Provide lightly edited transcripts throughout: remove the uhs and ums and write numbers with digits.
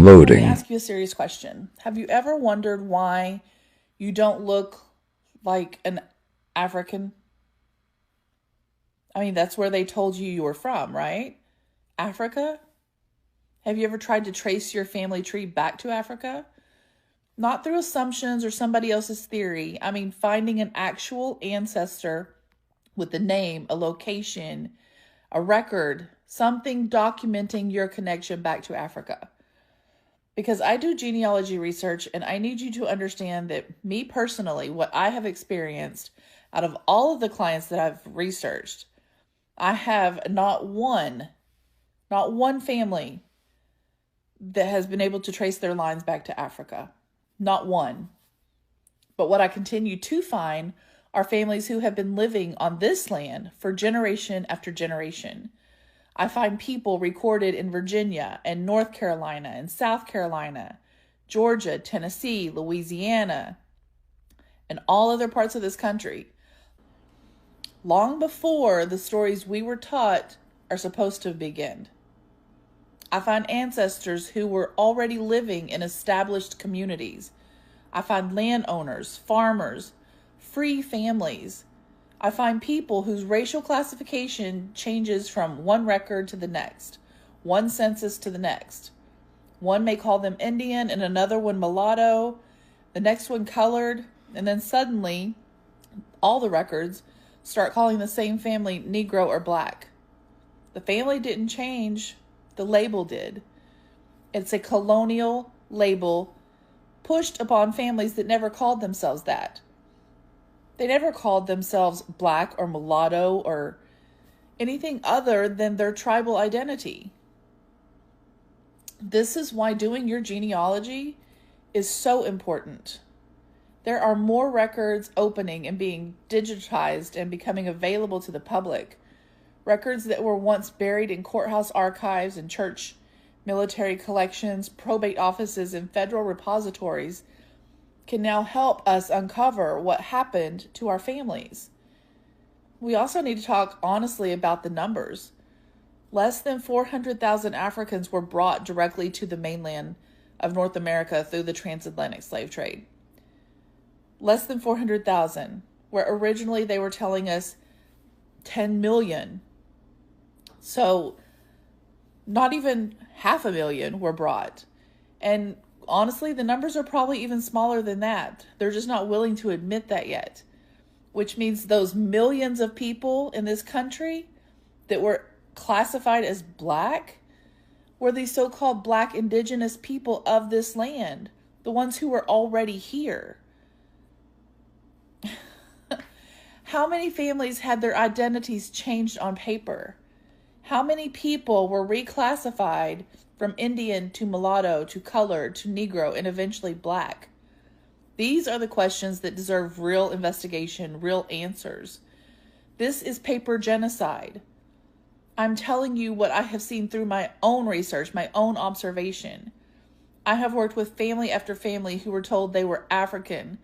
Downloading. Let me ask you a serious question. Have you ever wondered why you don't look like an African? I mean, that's where they told you were from, right? Africa? Have you ever tried to trace your family tree back to Africa? Not through assumptions or somebody else's theory. I mean, finding an actual ancestor with a name, a location, a record, something documenting your connection back to Africa. Because I do genealogy research, and I need you to understand that me personally, what I have experienced out of all of the clients that I've researched, I have not one family that has been able to trace their lines back to Africa. Not one. But what I continue to find are families who have been living on this land for generation after generation. I find people recorded in Virginia and North Carolina and South Carolina, Georgia, Tennessee, Louisiana, and all other parts of this country, long before the stories we were taught are supposed to begin. I find ancestors who were already living in established communities. I find landowners, farmers, free families. I find people whose racial classification changes from one record to the next, one census to the next. One may call them Indian and another one mulatto, the next one colored, and then suddenly all the records start calling the same family Negro or Black. The family didn't change, the label did. It's a colonial label pushed upon families that never called themselves that. They never called themselves Black or mulatto or anything other than their tribal identity. This is why doing your genealogy is so important. There are more records opening and being digitized and becoming available to the public. Records that were once buried in courthouse archives and church military collections, probate offices, and federal repositories can now help us uncover what happened to our families. We also need to talk honestly about the numbers. Less than 400,000 Africans were brought directly to the mainland of North America through the transatlantic slave trade. Less than 400,000, where originally they were telling us 10 million. So not even 500,000 were brought. And honestly, the numbers are probably even smaller than that. They're just not willing to admit that yet, which means those millions of people in this country that were classified as Black were these so-called Black indigenous people of this land, the ones who were already here. How many families had their identities changed on paper? How many people were reclassified from Indian to mulatto to colored to Negro and eventually Black? These are the questions that deserve real investigation, real answers. This is paper genocide. I'm telling you what I have seen through my own research, my own observation. I have worked with family after family who were told they were African,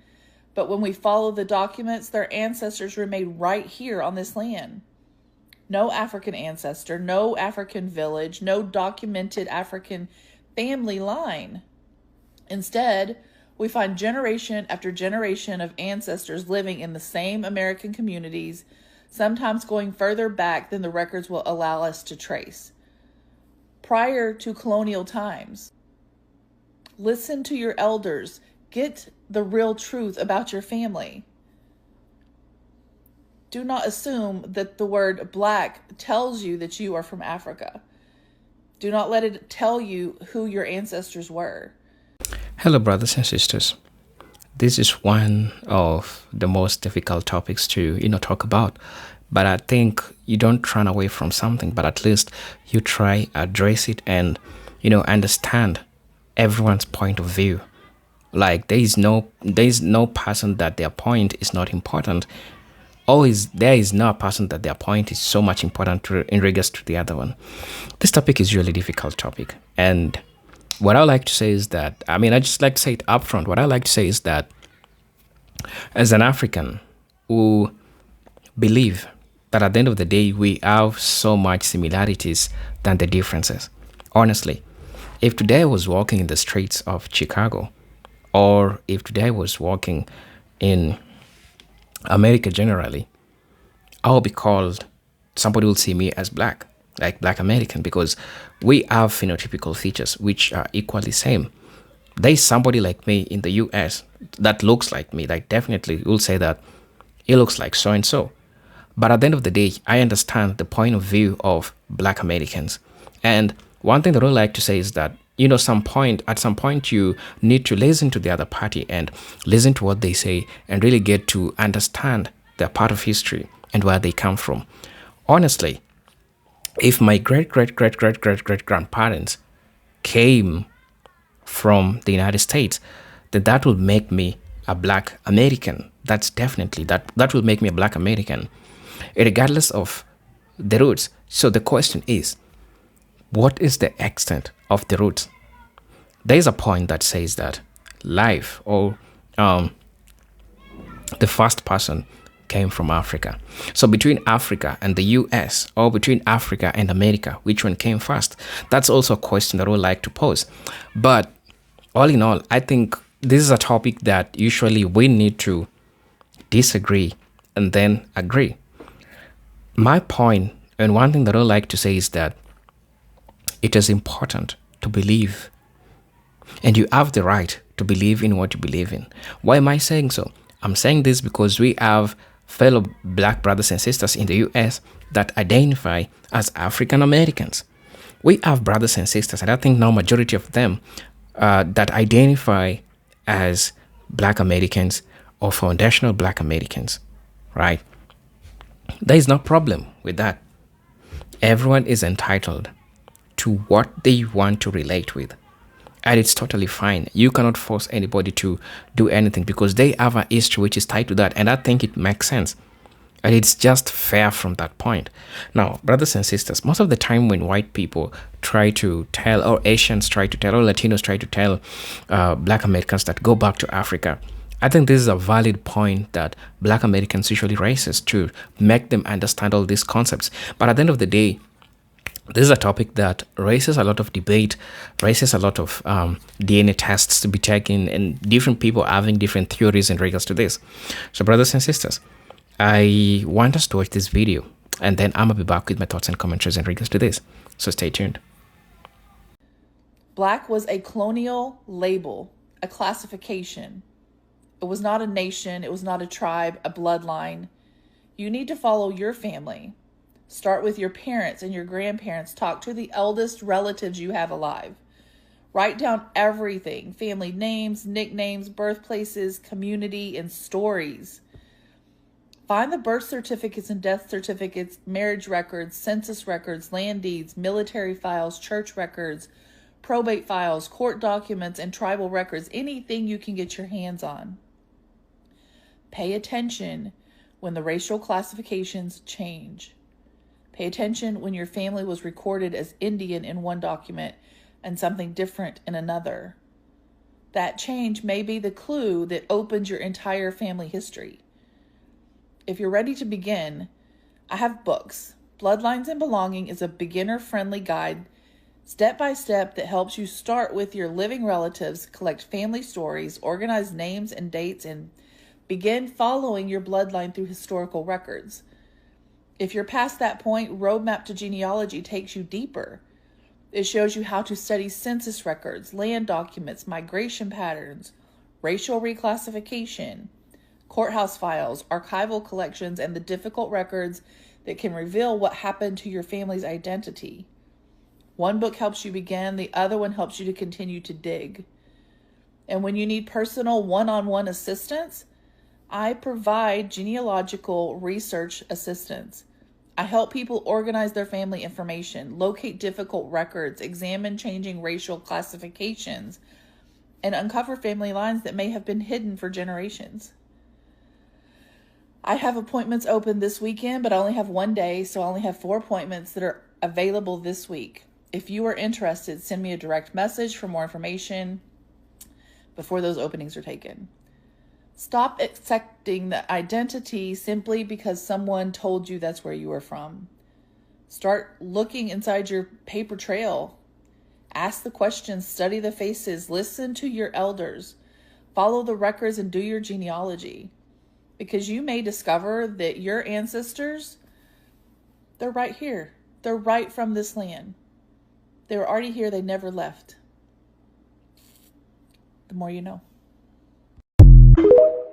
but when we follow the documents, their ancestors remained right here on this land. No African ancestor, no African village, no documented African family line. Instead, we find generation after generation of ancestors living in the same American communities, sometimes going further back than the records will allow us to trace. Prior to colonial times, listen to your elders. Get the real truth about your family. Do not assume that the word Black tells you that you are from Africa. Do not let it tell you who your ancestors were. Hello, brothers and sisters. This is one of the most difficult topics to, talk about. But I think you don't run away from something, but at least you try address it and, understand everyone's point of view. Like there is no person that their point is not important. There is no person that their point is so much important in regards to the other one. This topic is really difficult topic. And what I like to say is that, I just like to say it up front. What I like to say is that as an African who believe that at the end of the day, we have so much similarities than the differences. Honestly, If today I was walking in the streets of Chicago, or if today I was walking in America generally, I'll be called, somebody will see me as black, like black American, because we have phenotypical features which are equally same. There is somebody like me in the US that looks like me, like definitely will say that he looks like so and so. But at the end of the day, I understand the point of view of black Americans. And one thing that I like to say is that, at some point, you need to listen to the other party and listen to what they say and really get to understand their part of history and where they come from. Honestly, if my great great great great great great grandparents came from the United States, then that will make me a black American. That's definitely that will make me a black American, regardless of the roots. So the question is, what is the extent of the roots? There is a point that says that life or the first person came from Africa. So between Africa and the US, or between Africa and America, which one came first? That's also a question that I would like to pose. But all in all, I think this is a topic that usually we need to disagree and then agree. My point, and one thing that I like to say is that it is important to believe, and you have the right to believe in what you believe in. Why am I saying so? I'm saying this because we have fellow black brothers and sisters in the US that identify as African Americans. We have brothers and sisters, and I think now majority of them that identify as black Americans or foundational black Americans, right? There is no problem with that. Everyone is entitled to what they want to relate with. And it's totally fine. You cannot force anybody to do anything because they have a history which is tied to that. And I think it makes sense. And it's just fair from that point. Now, brothers and sisters, most of the time when white people try to tell, or Asians try to tell, or Latinos try to tell black Americans that go back to Africa, I think this is a valid point that black Americans usually raises to make them understand all these concepts. But at the end of the day, this is a topic that raises a lot of debate, raises a lot of DNA tests to be taken, and different people having different theories in regards to this. So, brothers and sisters, I want us to watch this video, and then I'm going to be back with my thoughts and commentaries in regards to this. So stay tuned. Black was a colonial label, a classification. It was not a nation. It was not a tribe, a bloodline. You need to follow your family. Start with your parents and your grandparents. Talk to the eldest relatives you have alive. Write down everything: family names, nicknames, birthplaces, community, and stories. Find the birth certificates and death certificates, marriage records, census records, land deeds, military files, church records, probate files, court documents, and tribal records. Anything you can get your hands on. Pay attention when the racial classifications change. Pay attention when your family was recorded as Indian in one document and something different in another. That change may be the clue that opens your entire family history. If you're ready to begin, I have books. Bloodlines and Belonging is a beginner-friendly guide, step by step, that helps you start with your living relatives, collect family stories, organize names and dates, and begin following your bloodline through historical records. If you're past that point, Roadmap to Genealogy takes you deeper. It shows you how to study census records, land documents, migration patterns, racial reclassification, courthouse files, archival collections, and the difficult records that can reveal what happened to your family's identity. One book helps you begin, the other one helps you to continue to dig. And when you need personal one-on-one assistance, I provide genealogical research assistance. I help people organize their family information, locate difficult records, examine changing racial classifications, and uncover family lines that may have been hidden for generations. I have appointments open this weekend, but I only have one day, so I only have 4 appointments that are available this week. If you are interested, send me a direct message for more information before those openings are taken. Stop accepting the identity simply because someone told you that's where you are from. Start looking inside your paper trail. Ask the questions, study the faces, listen to your elders, follow the records, and do your genealogy. Because you may discover that your ancestors, they're right here. They're right from this land. They were already here, they never left. The more you know.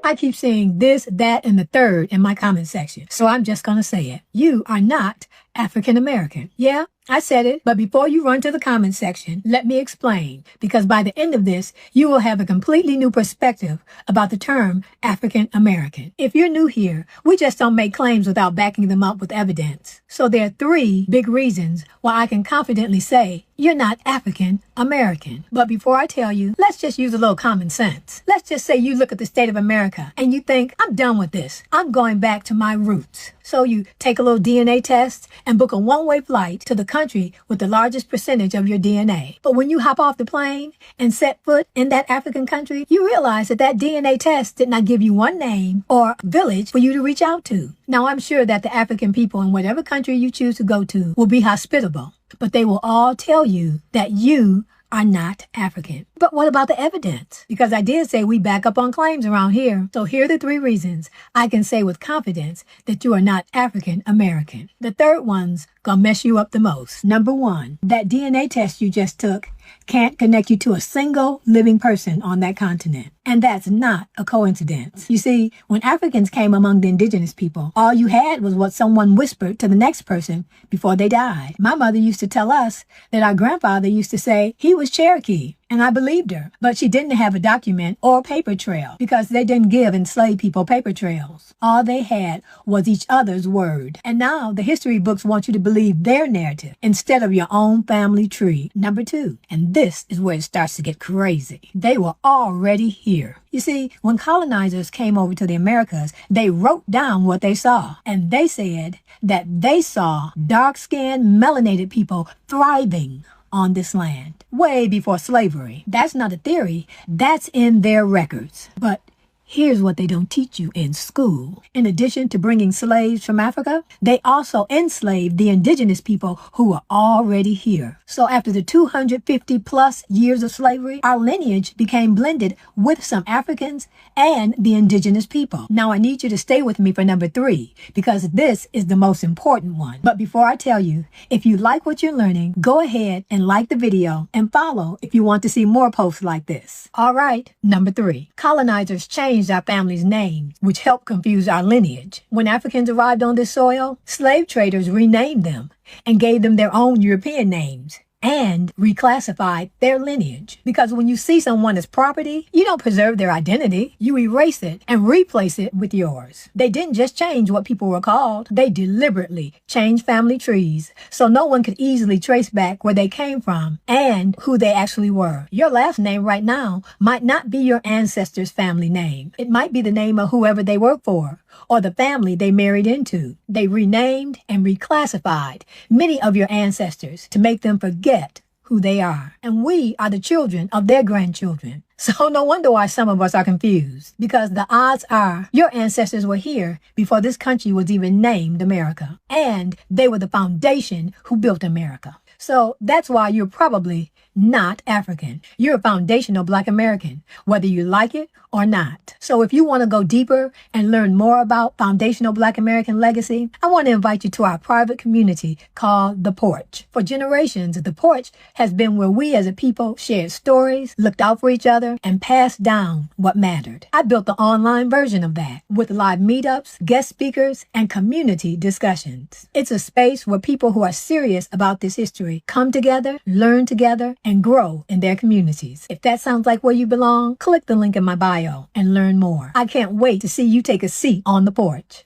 I keep saying this, that, and the third in my comment section, so I'm just gonna say it. You are not African American. Yeah, I said it, but before you run to the comment section, let me explain, because by the end of this, you will have a completely new perspective about the term African American. If you're new here, we just don't make claims without backing them up with evidence. So there are 3 big reasons why I can confidently say you're not African American. But before I tell you, let's just use a little common sense. Let's just say you look at the state of America and you think, I'm done with this. I'm going back to my roots. So you take a little DNA test and book a one-way flight to the country with the largest percentage of your DNA. But when you hop off the plane and set foot in that African country, you realize that that DNA test did not give you one name or village for you to reach out to. Now, I'm sure that the African people in whatever country you choose to go to will be hospitable, but they will all tell you that you are not African. But what about the evidence? Because I did say we back up on claims around here. So here are the 3 reasons I can say with confidence that you are not African American. The third one's gonna mess you up the most. Number 1, that DNA test you just took can't connect you to a single living person on that continent. And that's not a coincidence. You see, when Africans came among the indigenous people, all you had was what someone whispered to the next person before they died. My mother used to tell us that our grandfather used to say he was Cherokee. And I believed her, but she didn't have a document or paper trail because they didn't give enslaved people paper trails. All they had was each other's word. And now the history books want you to believe their narrative instead of your own family tree. Number 2, and this is where it starts to get crazy. They were already here. You see, when colonizers came over to the Americas, they wrote down what they saw. And they said that they saw dark-skinned, melanated people thriving on this land way before slavery. That's not a theory. That's in their records. But here's what they don't teach you in school. In addition to bringing slaves from Africa, they also enslaved the indigenous people who were already here. So after the 250 plus years of slavery, our lineage became blended with some Africans and the indigenous people. Now I need you to stay with me for number 3, because this is the most important one. But before I tell you, if you like what you're learning, go ahead and like the video and follow if you want to see more posts like this. All right, number 3. Colonizers changed our family's names, which helped confuse our lineage. When Africans arrived on this soil, slave traders renamed them and gave them their own European names and reclassified their lineage. Because when you see someone as property, you don't preserve their identity. You erase it and replace it with yours. They didn't just change what people were called. They deliberately changed family trees so no one could easily trace back where they came from and who they actually were. Your last name right now might not be your ancestors' family name. It might be the name of whoever they work for or the family they married into. They renamed and reclassified many of your ancestors to make them forget who they are. And we are the children of their grandchildren. So no wonder why some of us are confused, because the odds are your ancestors were here before this country was even named America. And they were the foundation who built America. So that's why you're probably not African. You're a foundational Black American, whether you like it or not. So if you want to go deeper and learn more about foundational Black American legacy, I want to invite you to our private community called The Porch. For generations, The Porch has been where we as a people shared stories, looked out for each other, and passed down what mattered. I built the online version of that with live meetups, guest speakers, and community discussions. It's a space where people who are serious about this history come together, learn together, and grow in their communities. If that sounds like where you belong, click the link in my bio and learn more. I can't wait to see you take a seat on the porch.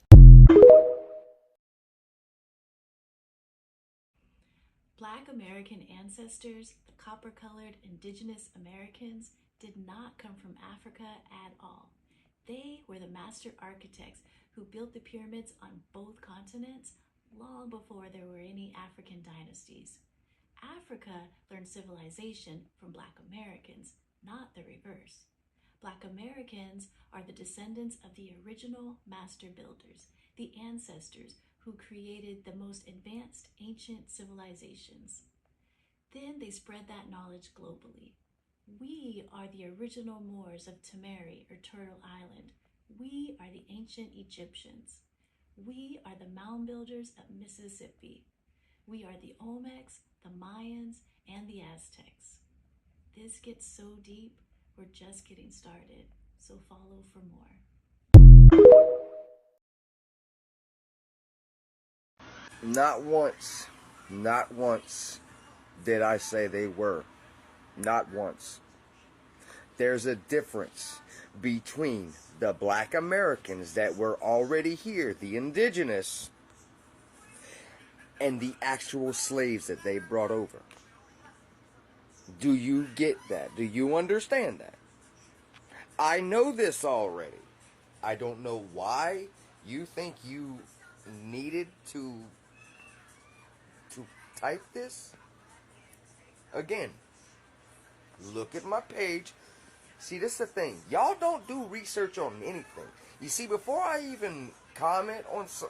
Black American ancestors, the copper-colored indigenous Americans, did not come from Africa at all. They were the master architects who built the pyramids on both continents long before there were any African dynasties. Africa learned civilization from Black Americans, not the reverse. Black Americans are the descendants of the original master builders, the ancestors who created the most advanced ancient civilizations. Then they spread that knowledge globally. We are the original Moors of Tamari or Turtle Island. We are the ancient Egyptians. We are the mound builders of Mississippi. We are the Olmecs, the Mayans, and the Aztecs. This gets so deep, we're just getting started, so follow for more. Not once did I say they were. Not once. There's a difference between the black Americans that were already here, the indigenous, and the actual slaves that they brought over. Do you get that? Do you understand that? I know this already. I don't know why you think you needed to type this. Again, look at my page. See, this is the thing. Y'all don't do research on anything. You see, before I even comment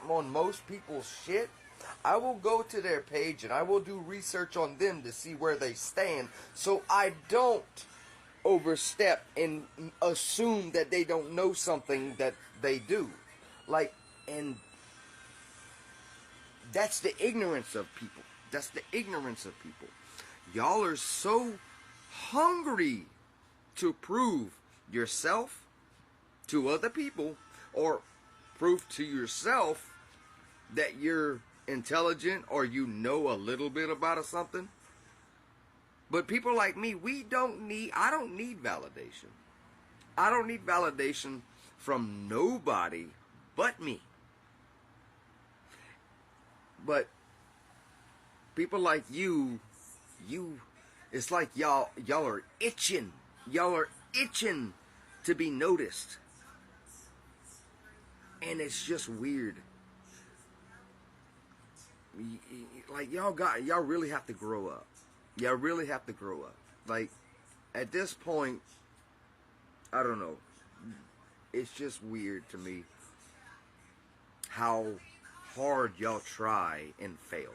on most people's shit, I will go to their page and I will do research on them to see where they stand, so I don't overstep and assume that they don't know something that they do. And that's the ignorance of people. That's the ignorance of people. Y'all are so hungry to prove yourself to other people, or prove to yourself that you're intelligent or you know a little bit about something. But people like me, I don't need validation. I don't need validation from nobody but me. But people like you, it's like y'all are itching. Y'all are itching to be noticed. And it's just weird. Like, y'all really have to grow up. Y'all really have to grow up. Like, at this point, I don't know. It's just weird to me how hard y'all try and fail.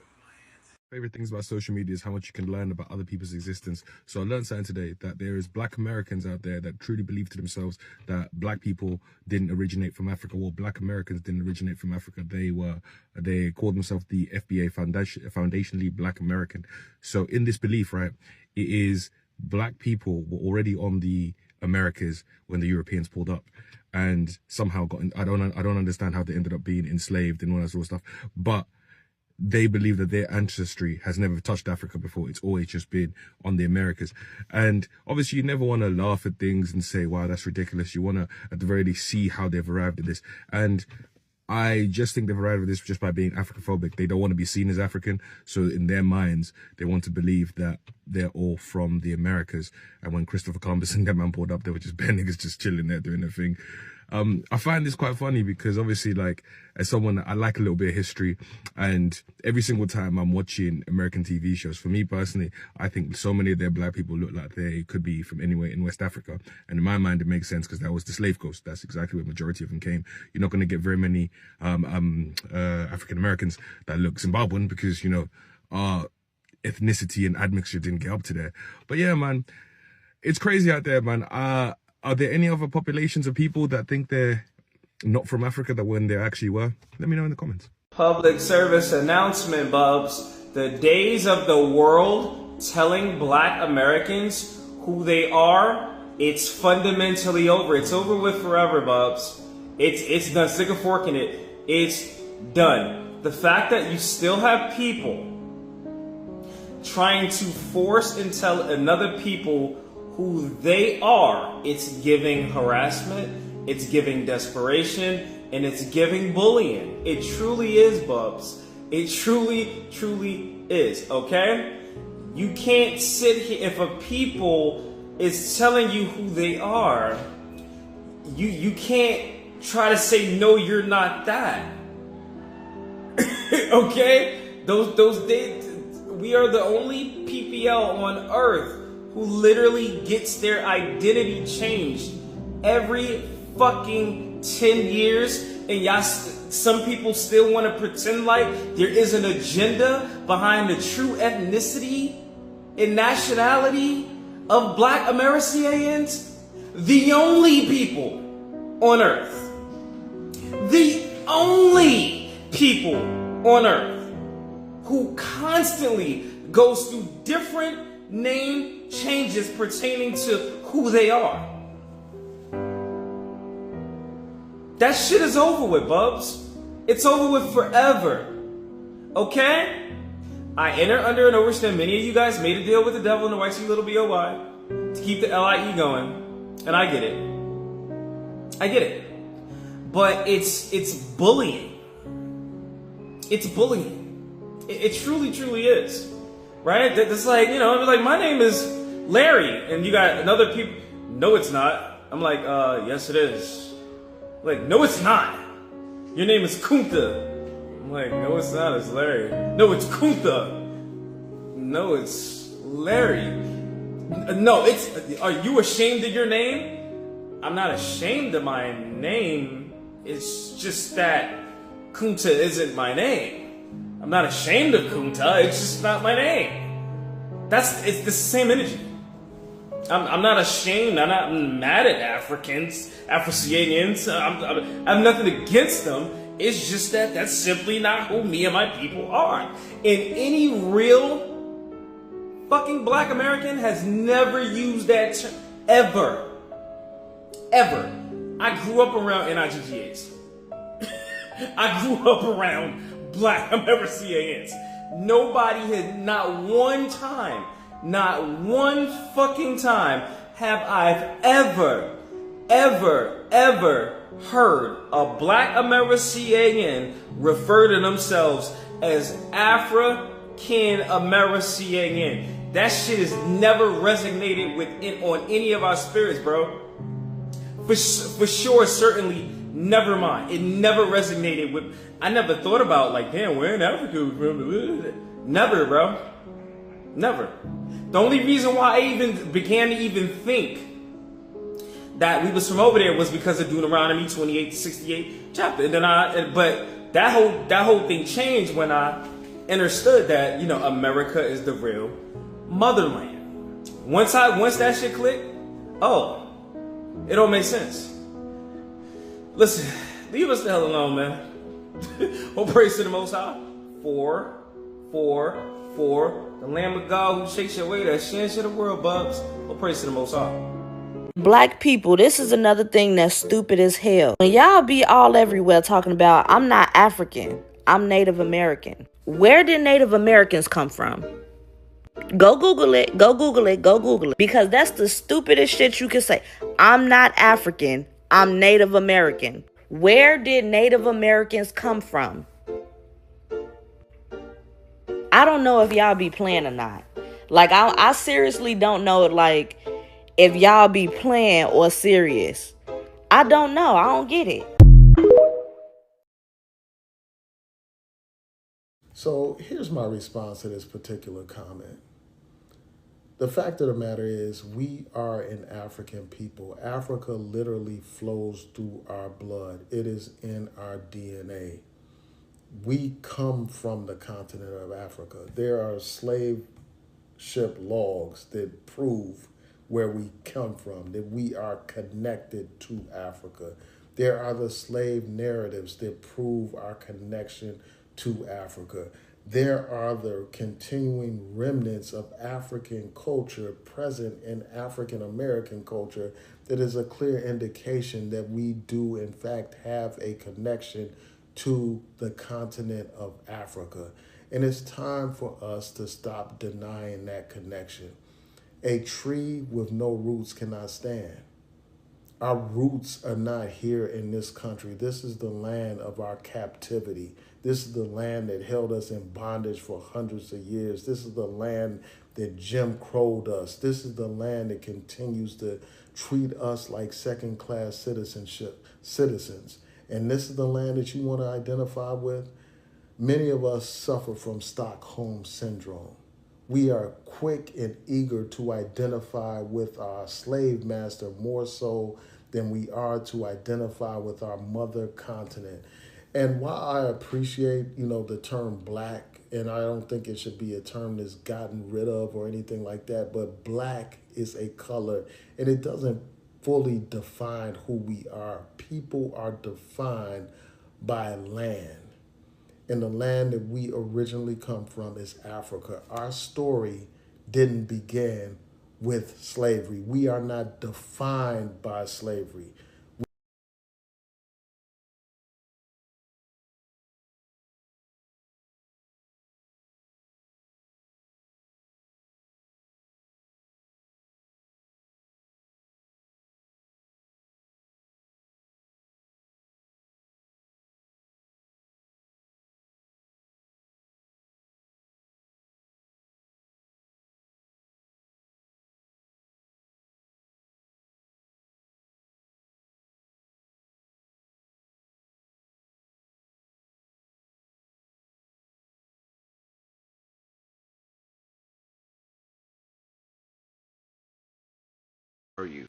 Favorite things about social media is how much you can learn about other people's existence. So I learned something today, that there is black Americans out there that truly believe to themselves that black people didn't originate from Africa. Well, black Americans didn't originate from Africa. They called themselves the FBA foundationally black American. So in this belief, right, it is black people were already on the Americas when the Europeans pulled up, and somehow I don't understand how they ended up being enslaved and all that sort of stuff, but they believe that their ancestry has never touched Africa before. It's always just been on the Americas. And obviously you never want to laugh at things and say, wow, that's ridiculous. You want to, at the very least, see how they've arrived at this. And I just think they've arrived at this just by being Africophobic. They don't want to be seen as African. So in their minds, they want to believe that they're all from the Americas. And when Christopher Columbus and that man pulled up, they were just bare niggas just chilling there doing their thing. I find this quite funny because obviously, like, as someone, I like a little bit of history, and every single time I'm watching American TV shows, for me personally, I think so many of their black people look like they could be from anywhere in West Africa. And in my mind, it makes sense because that was the slave coast. That's exactly where the majority of them came. You're not going to get very many African Americans that look Zimbabwean because, you know, our ethnicity and admixture didn't get up to there. But yeah, man, it's crazy out there, man. Are there any other populations of people that think they're not from Africa that when they actually were? Let me know in the comments. Public service announcement, Bubs. The days of the world telling black Americans who they are, it's fundamentally over. It's over with forever, Bubs. It's done. Stick a fork in it. It's done. The fact that you still have people trying to force and tell another people who they are, it's giving harassment, it's giving desperation, and it's giving bullying. It truly is, Bubs. It truly, truly is, okay? You can't sit here, if a people is telling you who they are, you can't try to say, no, you're not that. Okay? We are the only PPL on earth who literally gets their identity changed every fucking 10 years, and y'all, some people still want to pretend like there is an agenda behind the true ethnicity and nationality of black Americans, the only people on earth, the only people on earth who constantly goes through different name changes pertaining to who they are. That shit is over with, Bubs. It's over with forever. Okay? I enter under and understand many of you guys made a deal with the devil in the white sea little B-O-Y to keep the L-I-E going. And I get it. I get it. But it's bullying. It's bullying. It truly, truly is. Right? That's like, you know, like my name is Larry and you got another people. No, it's not. I'm like, yes, it is. Like, no, it's not. Your name is Kunta. I'm like, no, it's not. It's Larry. No, it's Kunta. No, it's Larry. No, it's. Are you ashamed of your name? I'm not ashamed of my name. It's just that Kunta isn't my name. I'm not ashamed of Kunta. It's just not my name. It's the same energy. I'm not ashamed. I'm not mad at Africans, Afro-Syrians. I have nothing against them. It's just that that's simply not who me and my people are. And any real fucking black American has never used that term. Ever. Ever. I grew up around NIGGAs. I grew up around black Americans. Nobody had not one time, not one fucking time have I ever heard a black American refer to themselves as African American. That shit has never resonated on any of our spirits, bro. For sure, certainly, never mind. It never resonated with. I never thought about like, damn, where in Africa? Never, bro. Never. The only reason why I even began to even think that we was from over there was because of Deuteronomy 28 to 68 chapter. And then but that whole thing changed when I understood that, you know, America is the real motherland. Once that shit clicked, it all makes sense. Listen, leave us the hell alone, man. Oh, praise to the Most High. For the Lamb of God who shakes your way, that shin of the world, Bubs. Oh, praise to the Most High. Black people, this is another thing that's stupid as hell. When y'all be all everywhere talking about, I'm not African, I'm Native American. Where did Native Americans come from? Go Google it, go Google it, go Google it. Because that's the stupidest shit you can say. I'm not African, I'm Native American. Where did Native Americans come from? I don't know if y'all be playing or not. Like, I seriously don't know, like, if y'all be playing or serious. I don't know. I don't get it. So here's my response to this particular comment. The fact of the matter is we are an African people. Africa literally flows through our blood. It is in our DNA. We come from the continent of Africa. There are slave ship logs that prove where we come from, that we are connected to Africa. There are the slave narratives that prove our connection to Africa. There are the continuing remnants of African culture present in African American culture that is a clear indication that we do in fact have a connection to the continent of Africa. And it's time for us to stop denying that connection. A tree with no roots cannot stand. Our roots are not here in this country. This is the land of our captivity. This is the land that held us in bondage for hundreds of years. This is the land that Jim Crowed us. This is the land that continues to treat us like second-class citizens. And this is the land that you want to identify with. Many of us suffer from Stockholm Syndrome. We are quick and eager to identify with our slave master more so than we are to identify with our mother continent. And while I appreciate, the term black and I don't think it should be a term that's gotten rid of or anything like that, but black is a color and it doesn't fully define who we are. People are defined by land. And the land that we originally come from is Africa. Our story didn't begin with slavery. We are not defined by slavery. For you,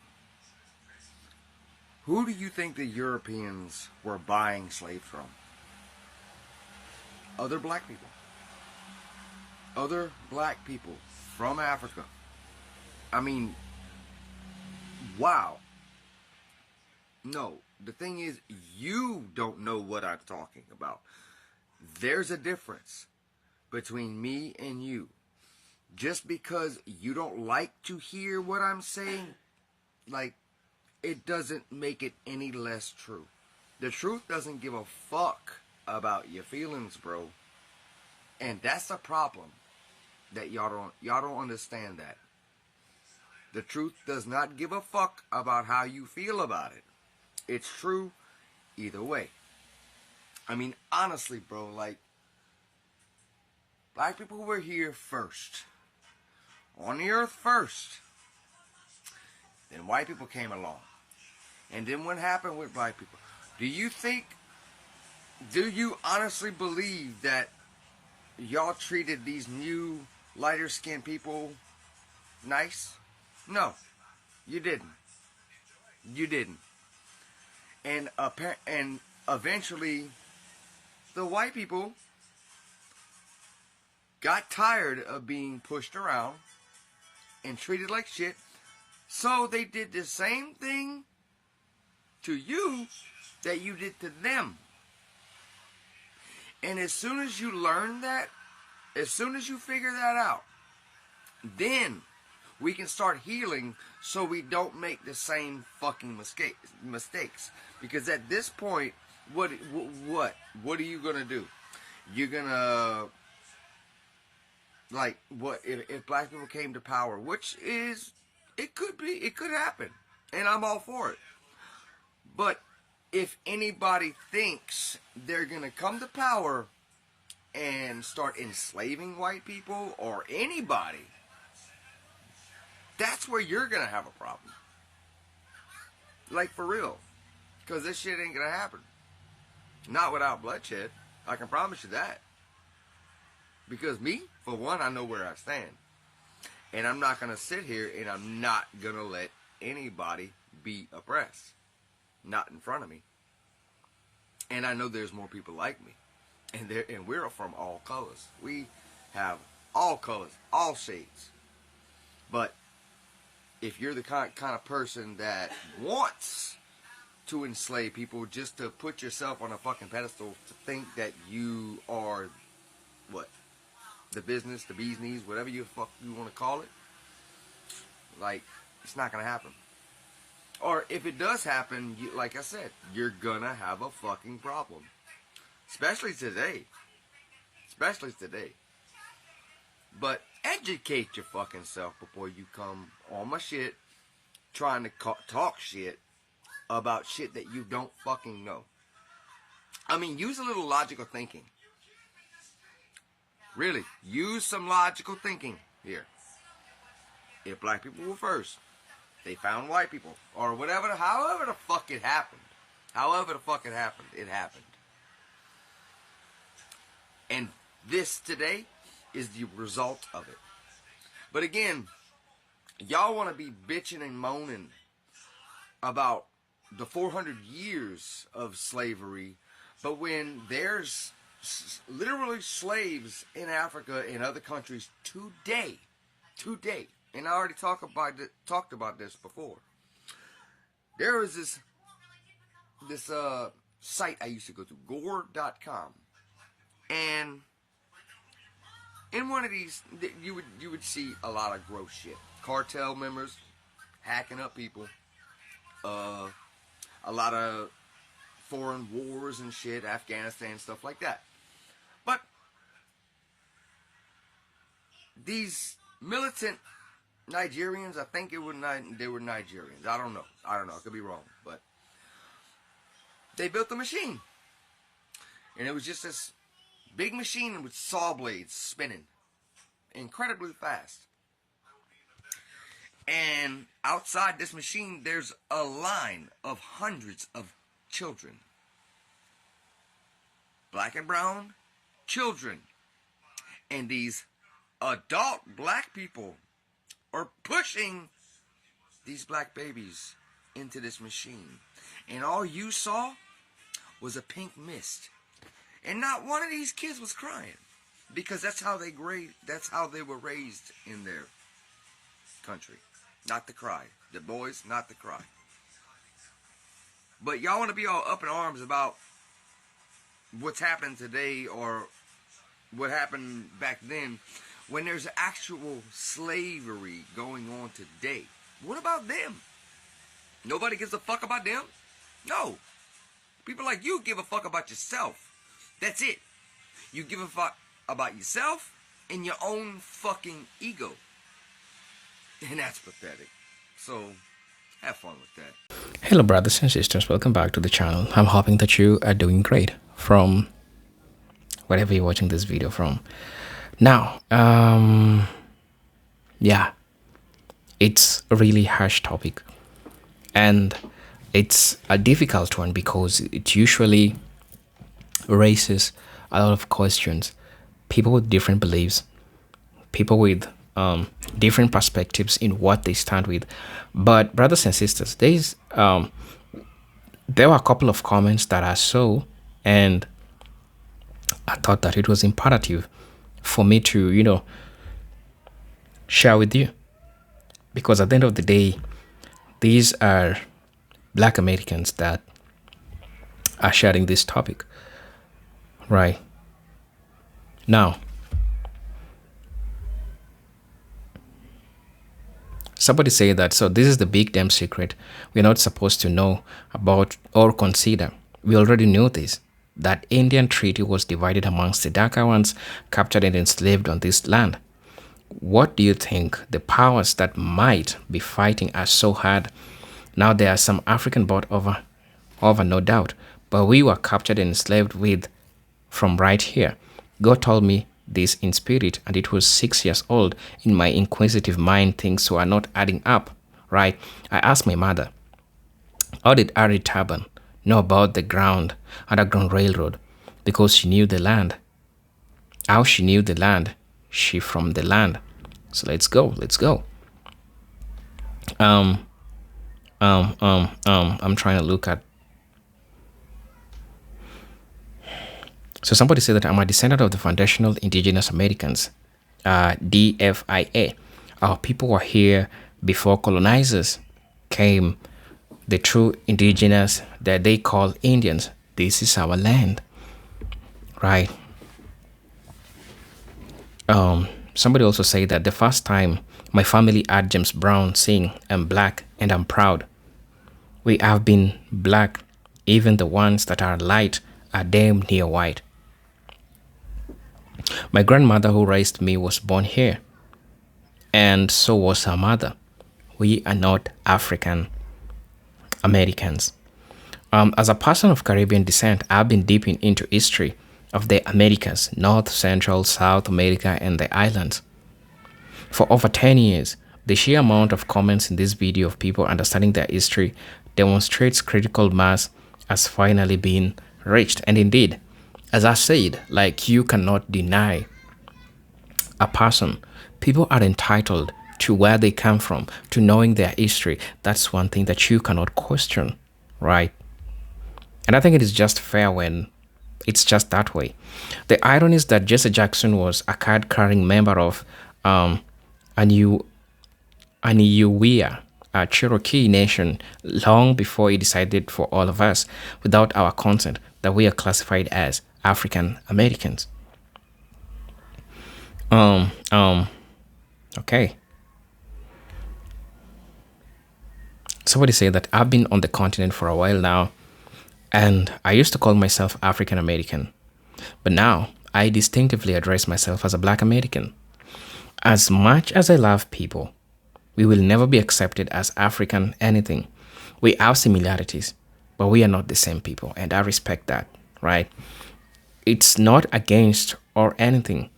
who do you think the Europeans were buying slaves from? Other black people. Other black people from Africa. I mean, wow. No, the thing is, you don't know what I'm talking about. There's a difference between me and you. Just because you don't like to hear what I'm saying, like, it doesn't make it any less true. The truth doesn't give a fuck about your feelings, bro. And that's a problem that y'all don't understand that. The truth does not give a fuck about how you feel about it. It's true either way. I mean, honestly, bro, like, black people were here first. On the earth first. Then white people came along. And then what happened with black people? Do you honestly believe that y'all treated these new lighter skinned people nice? No, you didn't. You didn't. And eventually, the white people got tired of being pushed around and treated like shit. So they did the same thing to you that you did to them. And as soon as you learn that, as soon as you figure that out, then we can start healing so we don't make the same fucking mistakes. Because at this point, what are you gonna do? You're gonna, like, what if black people came to power, which is, it could happen, and I'm all for it. But if anybody thinks they're gonna come to power and start enslaving white people or anybody, that's where you're gonna have a problem. Like, for real. Because this shit ain't gonna happen. Not without bloodshed. I can promise you that. Because me, for one, I know where I stand. And I'm not gonna sit here and I'm not gonna let anybody be oppressed. Not in front of me. And I know there's more people like me. And we're from all colors. We have all colors, all shades. But if you're the kind of person that wants to enslave people just to put yourself on a fucking pedestal, to think that you are, what, the business, the bee's knees, whatever you fuck you want to call it, like, it's not going to happen. Or if it does happen, like I said, you're going to have a fucking problem. Especially today. Especially today. But educate your fucking self before you come on my shit trying to talk shit about shit that you don't fucking know. I mean, use a little logical thinking. Really, use some logical thinking here. If black people were first, they found white people, or whatever, however the fuck it happened. However the fuck it happened, it happened. And this today is the result of it. But again, y'all want to be bitching and moaning about the 400 years of slavery, but when there's literally slaves in Africa and other countries today. And I already talked about this before. There was this site I used to go to, gore.com, and in one of these, you would see a lot of gross shit. Cartel members hacking up people. A lot of foreign wars and shit, Afghanistan, stuff like that. But these militant Nigerians, I think they were Nigerians. I don't know. I could be wrong, but they built the machine, and it was just this big machine with saw blades spinning incredibly fast. And outside this machine, there's a line of hundreds of children. Black and brown children. And these adult black people are pushing these black babies into this machine. And all you saw was a pink mist. And not one of these kids was crying. Because that's how they were raised in their country. Not to cry. The boys, not to cry. But y'all want to be all up in arms about what's happened today or what happened back then when there's actual slavery going on today. What about them? Nobody gives a fuck about them? No. People like you give a fuck about yourself. That's it. You give a fuck about yourself and your own fucking ego. And that's pathetic. So, have fun with that. Hello brothers and sisters, welcome back to the channel. I'm hoping that you are doing great from wherever you're watching this video from. Now, yeah, it's a really harsh topic. And it's a difficult one because it usually raises a lot of questions. People with different beliefs, people with different perspectives in what they stand with. But brothers and sisters, there were a couple of comments that I saw, and I thought that it was imperative for me to, share with you. Because at the end of the day, these are Black Americans that are sharing this topic. Right. Now, somebody say that, so this is the big damn secret we're not supposed to know about or consider. We already knew this, that Indian treaty was divided amongst the darker ones, captured and enslaved on this land. What do you think the powers that might be fighting are so hard? Now there are some African bought over, no doubt, but we were captured and enslaved from right here. God told me this in spirit, and it was 6 years old. In my inquisitive mind, things were not adding up, right? I asked my mother, how did Ari Taban know about the underground railroad? Because she knew the land. How she knew the land? She from the land. So let's go. I'm trying to look at. So somebody said that I'm a descendant of the foundational indigenous Americans, DFIA. Our people were here before colonizers came. The true indigenous that they call Indians. This is our land, right? Somebody also said that the first time my family heard James Brown sing, "I'm black and I'm proud." We have been black. Even the ones that are light are damn near white. My grandmother who raised me was born here, and so was her mother. We are not African Americans. As a person of Caribbean descent, I've been dipping into history of the Americas, North, Central, South America, and the islands. For over 10 years, the sheer amount of comments in this video of people understanding their history demonstrates critical mass has finally been reached. And indeed, as I said, like, you cannot deny a person. People are entitled to where they come from, to knowing their history. That's one thing that you cannot question, right? And I think it is just fair when It's just that way. The irony is that Jesse Jackson was a card-carrying member of Aniuwea, a Cherokee nation, long before he decided for all of us, without our consent, that we are classified as African Americans. Okay. Somebody said that I've been on the continent for a while now, and I used to call myself African American, but now I distinctively address myself as a Black American. As much as I love people, we will never be accepted as African anything. We have similarities, but we are not the same people, and I respect that, right? It's not against or anything.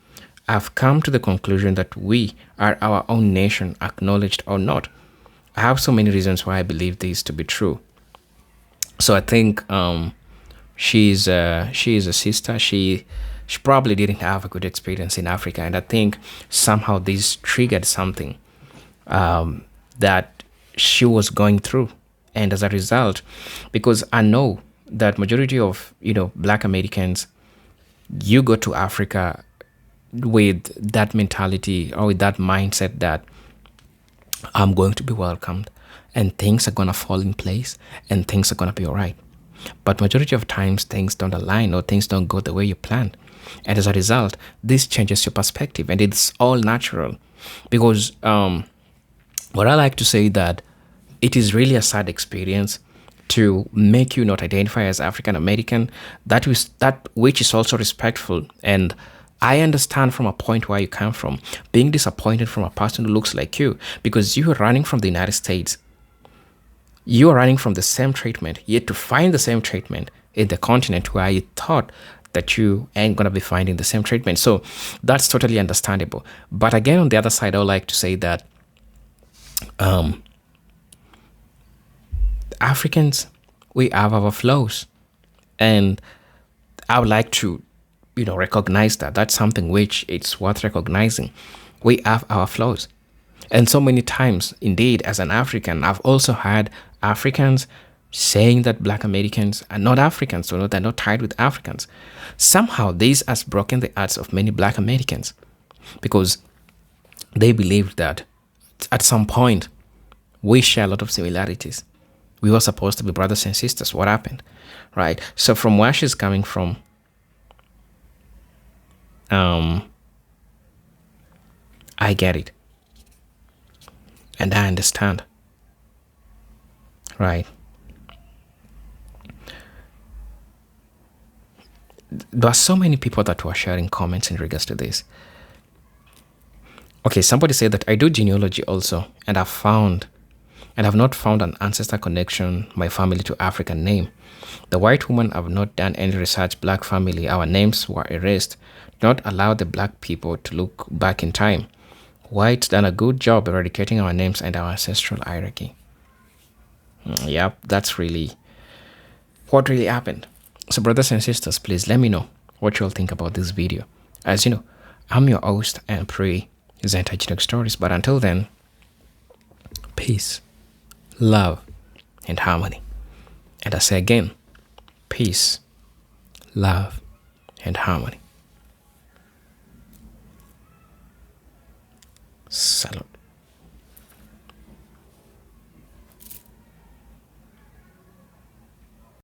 I've come to the conclusion that we are our own nation, acknowledged or not. I have so many reasons why I believe this to be true. So I think she is a sister. She probably didn't have a good experience in Africa, and I think somehow this triggered something that she was going through. And as a result, because I know that majority of Black Americans, you go to Africa with that mentality or with that mindset that I'm going to be welcomed and things are going to fall in place and things are going to be all right. But majority of times things don't align or things don't go the way you planned. And as a result, this changes your perspective, and it's all natural. Because what I like to say that it is really a sad experience to make you not identify as African American, that which is also respectful. And I understand from a point where you come from, being disappointed from a person who looks like you, because you are running from the United States. You are running from the same treatment, yet to find the same treatment in the continent where you thought that you ain't going to be finding the same treatment. So that's totally understandable. But again, on the other side, I would like to say that Africans, we have our flaws. And I would like to recognize that. That's something which it's worth recognizing. We have our flaws. And so many times, indeed, as an African, I've also had Africans saying that Black Americans are not Africans, or they're not tied with Africans. Somehow, this has broken the hearts of many Black Americans because they believed that at some point, we share a lot of similarities. We were supposed to be brothers and sisters. What happened? Right? So from where she's coming from, I get it. And I understand. Right. There are so many people that were sharing comments in regards to this. Okay, somebody said that I do genealogy also, and I've not found an ancestor connection, my family to African name. The white woman have not done any research, Black family, our names were erased. Do not allow the Black people to look back in time. Whites done a good job eradicating our names and our ancestral hierarchy. Yep, that's really what really happened. So brothers and sisters, please let me know what you all think about this video. As you know, I'm your host and pray is Indigenous Stories. But until then, peace, love, and harmony. And I say again, peace, love, and harmony. Salute.